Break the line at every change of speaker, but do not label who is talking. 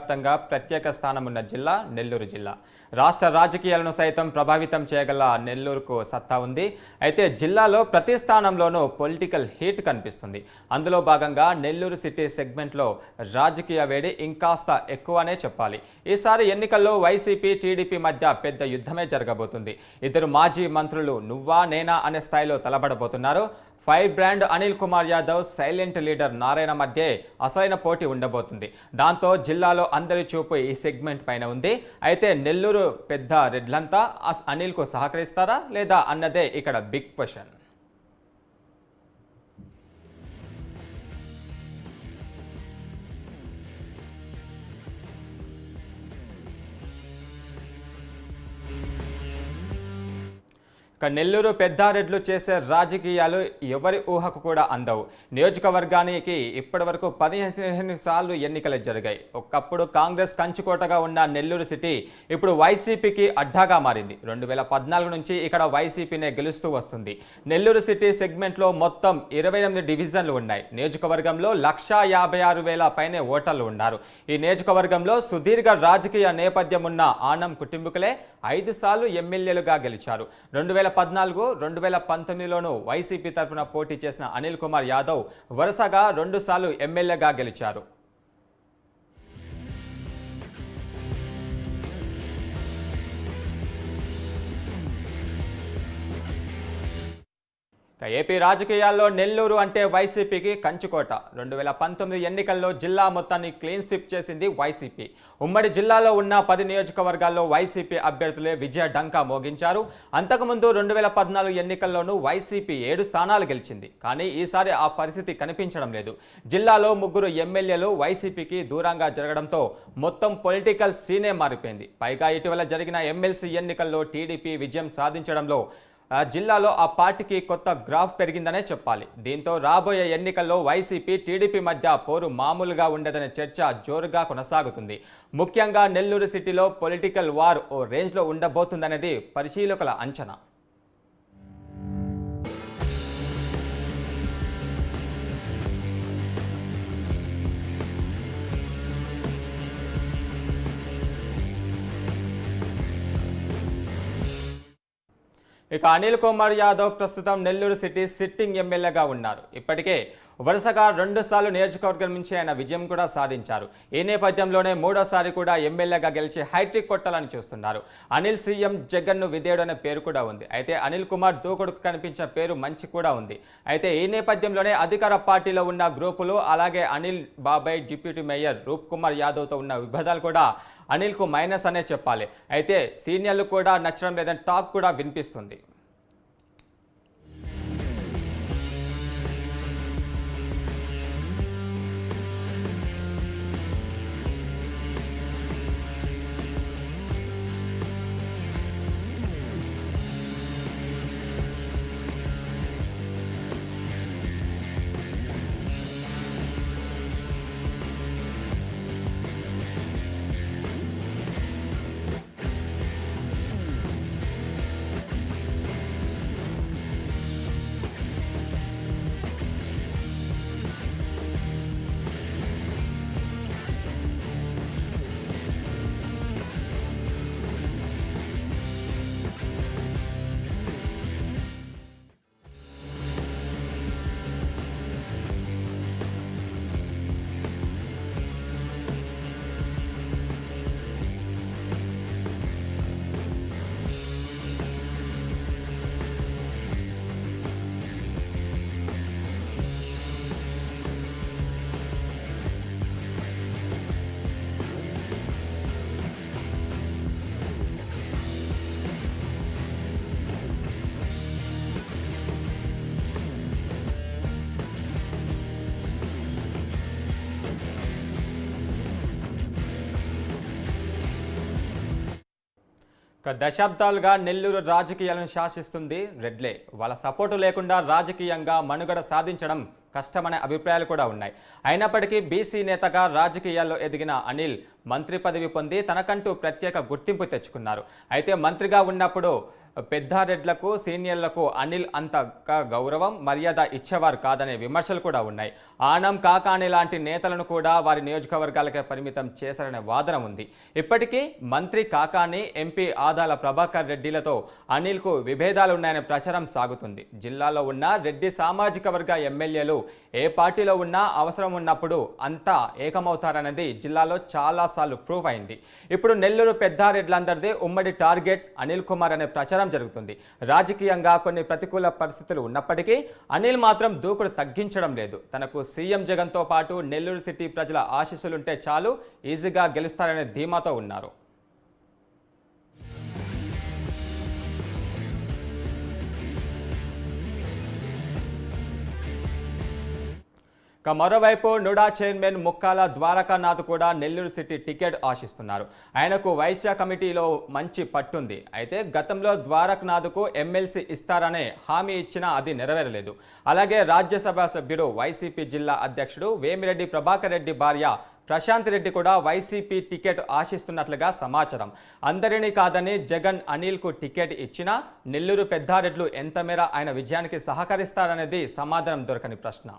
వ్యాప్తంగా ప్రత్యేక స్థానం ఉన్న జిల్లా నెల్లూరు జిల్లా. రాష్ట్ర రాజకీయాలను సైతం ప్రభావితం చేయగల నెల్లూరుకు సత్తా ఉంది. అయితే జిల్లాలో ప్రతి స్థానంలోనూ పొలిటికల్ హీట్ కనిపిస్తుంది. అందులో భాగంగా నెల్లూరు సిటీ సెగ్మెంట్లో రాజకీయ వేడి ఇంకాస్త ఎక్కువనే చెప్పాలి. ఈసారి ఎన్నికల్లో వైసీపీ టీడీపీ మధ్య పెద్ద యుద్ధమే జరగబోతుంది. ఇద్దరు మాజీ మంత్రులు నువ్వా నేనా అనే స్థాయిలో తలబడబోతున్నారు. Fire brand Anil Kumar Yadav, silent leader Narayana మధ్య అసలైన పోటీ ఉండబోతుంది. దాంతో జిల్లాలో అందరి చూపు ఈ సెగ్మెంట్ పైన ఉంది. అయితే నెల్లూరు పెద్ద రెడ్లంతా అనిల్కు సహకరిస్తారా లేదా అన్నదే ఇక్కడ బిగ్ క్వశ్చన్. నెల్లూరు పెద్దారెడ్లు చేసే రాజకీయాలు ఎవరి ఊహకు కూడా అందవు. నియోజకవర్గానికి ఇప్పటి వరకు 15 సార్లు ఎన్నికలు జరిగాయి. ఒకప్పుడు కాంగ్రెస్ కంచుకోటగా ఉన్న నెల్లూరు సిటీ ఇప్పుడు వైసీపీకి అడ్డాగా మారింది. 2014 నుంచి ఇక్కడ వైసీపీనే గెలుస్తూ వస్తుంది. నెల్లూరు సిటీ సెగ్మెంట్లో మొత్తం 28 డివిజన్లు ఉన్నాయి. నియోజకవర్గంలో 156,000 పైనే ఓటర్లు ఉన్నారు. ఈ నియోజకవర్గంలో సుదీర్ఘ రాజకీయ నేపథ్యం ఉన్న ఆనం కుటుంబకులే 5 సార్లు ఎమ్మెల్యేలుగా గెలిచారు. 2014, 2019లోనూ వైసీపీ తరఫున పోటీ చేసిన అనిల్ కుమార్ యాదవ్ వరుసగా 2 సార్లు ఎమ్మెల్యేగా గెలిచారు. ఏపీ రాజకీయాల్లో నెల్లూరు అంటే వైసీపీకి కంచుకోట. 2019 ఎన్నికల్లో జిల్లా మొత్తాన్ని క్లీన్ స్వీప్ చేసింది వైసీపీ. ఉమ్మడి జిల్లాలో ఉన్న 10 నియోజకవర్గాల్లో వైసీపీ అభ్యర్థులే విజయ డంకా మోగించారు. అంతకుముందు 2014 ఎన్నికల్లోనూ వైసీపీ 7 స్థానాలు గెలిచింది. కానీ ఈసారి ఆ పరిస్థితి కనిపించడం లేదు. జిల్లాలో 3 ఎమ్మెల్యేలు వైసీపీకి దూరంగా జరగడంతో మొత్తం పొలిటికల్ సీనే మారిపోయింది. పైగా ఇటీవల జరిగిన ఎమ్మెల్సీ ఎన్నికల్లో టీడీపీ విజయం సాధించడంలో జిల్లాలో ఆ పార్టీకి కొత్త గ్రాఫ్ పెరిగిందనే చెప్పాలి. దీంతో రాబోయే ఎన్నికల్లో వైసీపీ టీడీపీ మధ్య పోరు మామూలుగా ఉండదనే చర్చ జోరుగా కొనసాగుతుంది. ముఖ్యంగా నెల్లూరు సిటీలో పొలిటికల్ వార్ ఓ రేంజ్లో ఉండబోతుందనేది పరిశీలకుల అంచనా. ఇక అనిల్ కుమార్ యాదవ్ ప్రస్తుతం నెల్లూరు సిటీ సిట్టింగ్ ఎమ్మెల్యేగా ఉన్నారు. ఇప్పటికే వరుసగా 2 సార్లు నియోజకవర్గం నుంచి ఆయన విజయం కూడా సాధించారు. ఈ నేపథ్యంలోనే 3వసారి కూడా ఎమ్మెల్యేగా గెలిచి హైట్రిక్ కొట్టాలని చూస్తున్నారు. అనిల్ సీఎం జగన్ను విధేయుడు అనే పేరు కూడా ఉంది. అయితే అనిల్ కుమార్ దూకుడుకు కనిపించిన పేరు మంచి కూడా ఉంది. అయితే ఈ నేపథ్యంలోనే అధికార పార్టీలో ఉన్న గ్రూపులు అలాగే అనిల్ బాబాయ్ డిప్యూటీ మేయర్ రూప్ కుమార్ యాదవ్తో ఉన్న విభేదాలు కూడా అనిల్కు మైనస్ అనే చెప్పాలి. అయితే సీనియర్లు కూడా నచ్చడం లేదని టాక్ కూడా వినిపిస్తుంది. దశాబ్దాలుగా నెల్లూరు రాజకీయాలను శాసిస్తుంది రెడ్లే. వాళ్ళ సపోర్టు లేకుండా రాజకీయంగా మనుగడ సాధించడం కష్టమనే అభిప్రాయాలు కూడా ఉన్నాయి. అయినప్పటికీ బీసీ నేతగా రాజకీయాల్లో ఎదిగిన అనిల్ మంత్రి పదవి పొంది తనకంటూ ప్రత్యేక గుర్తింపు తెచ్చుకున్నారు. అయితే మంత్రిగా ఉన్నప్పుడు పెద్దారెడ్లకు సీనియర్లకు అనిల్ అంత గౌరవం మర్యాద ఇచ్చేవారు కాదనే విమర్శలు కూడా ఉన్నాయి. ఆనం కాకాని లాంటి నేతలను కూడా వారి నియోజకవర్గాలకే పరిమితం చేశారనే వాదన ఉంది. ఇప్పటికీ మంత్రి కాకాని, ఎంపీ ఆదాల ప్రభాకర్ రెడ్డిలతో అనిల్కు విభేదాలు ఉన్నాయనే ప్రచారం సాగుతుంది. జిల్లాలో ఉన్న రెడ్డి సామాజిక వర్గ ఎమ్మెల్యేలు ఏ పార్టీలో ఉన్నా అవసరం ఉన్నప్పుడు అంతా ఏకమవుతారనేది జిల్లాలో చాలాసార్లు ప్రూవ్ అయింది. ఇప్పుడు నెల్లూరు పెద్దారెడ్లందరిది ఉమ్మడి టార్గెట్ అనిల్ కుమార్ అనే ప్రచారం జరుగుతుంది. రాజకీయంగా కొన్ని ప్రతికూల పరిస్థితులు ఉన్నప్పటికీ అనిల్ మాత్రం దూకుడు తగ్గించడం లేదు. తనకు సీఎం జగన్తో పాటు నెల్లూరు సిటీ ప్రజల ఆశీస్సులుంటే చాలు, ఈజీగా గెలుస్తారనే ధీమాతో ఉన్నారు. మరోవైపు నుడా చైర్మన్ ముక్కాల ద్వారకానాథ్ కూడా నెల్లూరు సిటీ టికెట్ ఆశిస్తున్నారు. ఆయనకు వైశ్య కమిటీలో మంచి పట్టుంది. అయితే గతంలో ద్వారకానాథ్కు ఎమ్మెల్సీ ఇస్తారనే హామీ ఇచ్చినా అది నెరవేరలేదు. అలాగే రాజ్యసభ సభ్యుడు వైసీపీ జిల్లా అధ్యక్షుడు వేమిరెడ్డి ప్రభాకర్ రెడ్డి భార్య ప్రశాంత్ రెడ్డి కూడా వైసీపీ టికెట్ ఆశిస్తున్నట్లుగా సమాచారం. అందరినీ కాదని జగన్ అనిల్కు టికెట్ ఇచ్చినా నెల్లూరు పెద్దారెడ్లు ఎంత మేర ఆయన విజయానికి సహకరిస్తారనేది సమాధానం దొరకని ప్రశ్న.